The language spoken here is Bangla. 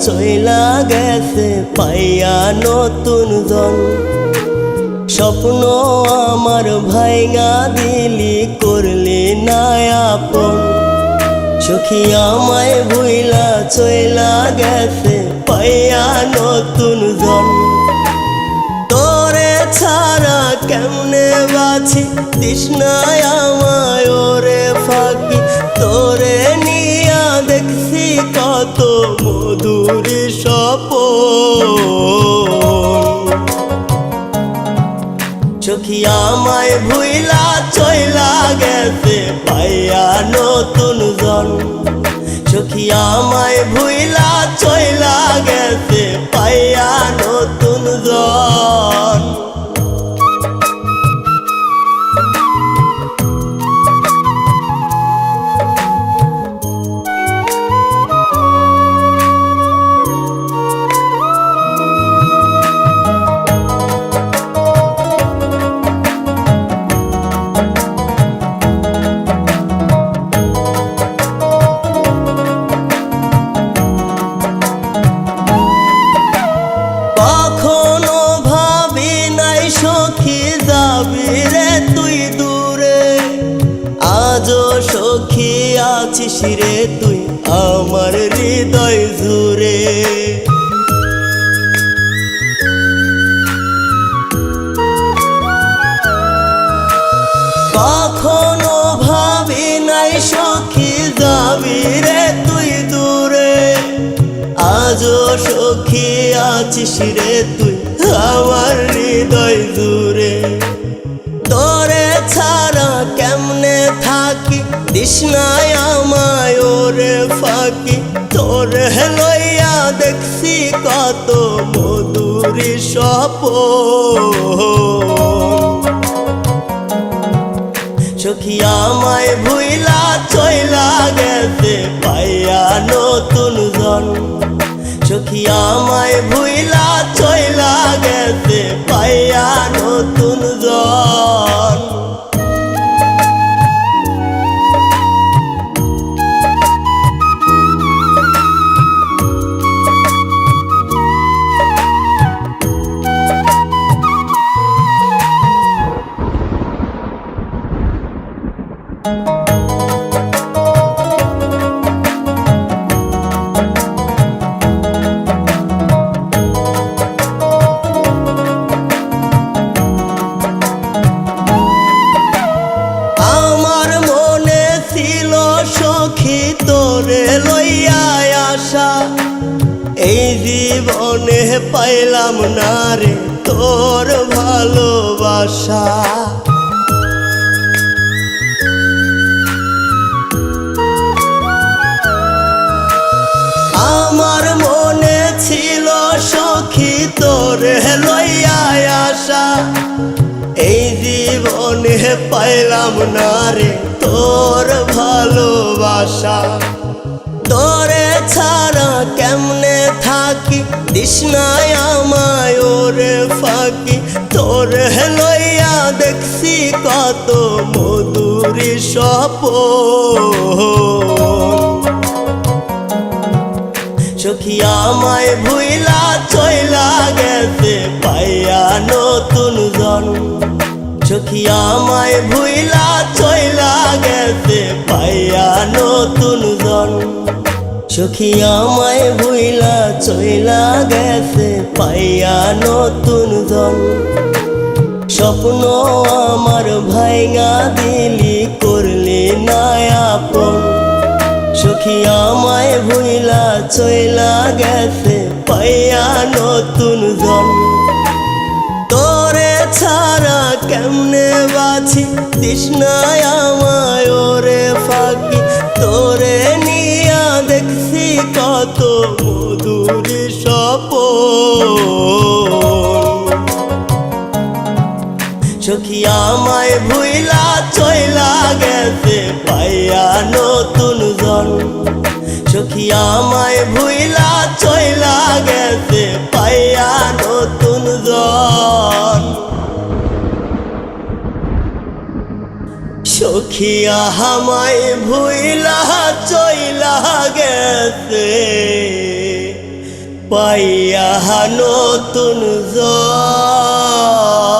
চইলা গেছে পাইয়া নতুন জন। স্বপ্ন আমার ভাইঙা দিলি করলি না আপন। সখী আমায় ভুইলা চইলা গেছে পাইয়া নতুন জন। তোরে ছাড়া কেমনে বাঁচি তৃষ্ণায় আমায় ওরে ফাঁকি। তোরে নিয়া দেখছি কত মধুর স্বপন। সখী আমায় ভুইলা চইলা গেছে পাইয়া নতুন জন। সখী আমায় ভুইলা চইলা গেছে পাইয়া নতুন জন। কখনো ভাবি নাই সখী যাবি রে তুই দূরে। আজও সখী আছিস রে তুই আমার হৃদয় জুড়ে। কখনো ভাবি নাই সখী যাবি রে তুই দূরে। আজও সখী আছিস রে তুই আমার হৃদয় জুড়ে। তোরে ছাড়া কেমনে থাকি তৃষ্ণায় আমায় ওরে ফাঁকি। তোরে লইয়া দেখছি কত মধুর স্বপন। সখী আমায় ভুইলা চইলা গেছে পাইয়া নতুন জন। সখী আমায় ভুইলা চইলা গেছে পাইয়া নতুন জন। সখী তোরে লইয়া আশা এই জীবনে পাইলাম না রে তোর ভালোবাসা। আমার মনে ছিল সখী তোরে লইয়া আশা এই জীবনে পাইলাম না রে তোর ভালোবাসা। তোরে ছাড়া কেমনে থাকি তৃষ্ণায় আমায় ওরে ফাঁকি। তোরে লইয়া দেখছি কত মধুর স্বপন। সখী আমায় ভুইলা চইলা গেছে পাইয়া নতুন জন। সখী আমায় ভুইলা চইলা গেছে পাইয়া নতুন জন। সখী আমায় ভুইলা চইলা গেছে পাইয়া নতুন জন। স্বপ্ন আমার ভাইঙা দিলি করলি না আপন। সখী আমায় ভুইলা চইলা গেছে পাইয়া নতুন জন। তোরে ছাড়া কেমনে বাঁচি তৃষ্ণায় আমায় ওরে ফাঁকি। তোরে নিয়া দেখছি কত মধুর স্বপন। সখী আমায় ভুইলা চইলা গেছে পাইয়া নতুন জন। সখী আমায় ভুইলা চইলা গেছে পাইয়া নতুন জন। সখী আমায় ভুইলা চইলা গেছে পাইয়া নতুন জন।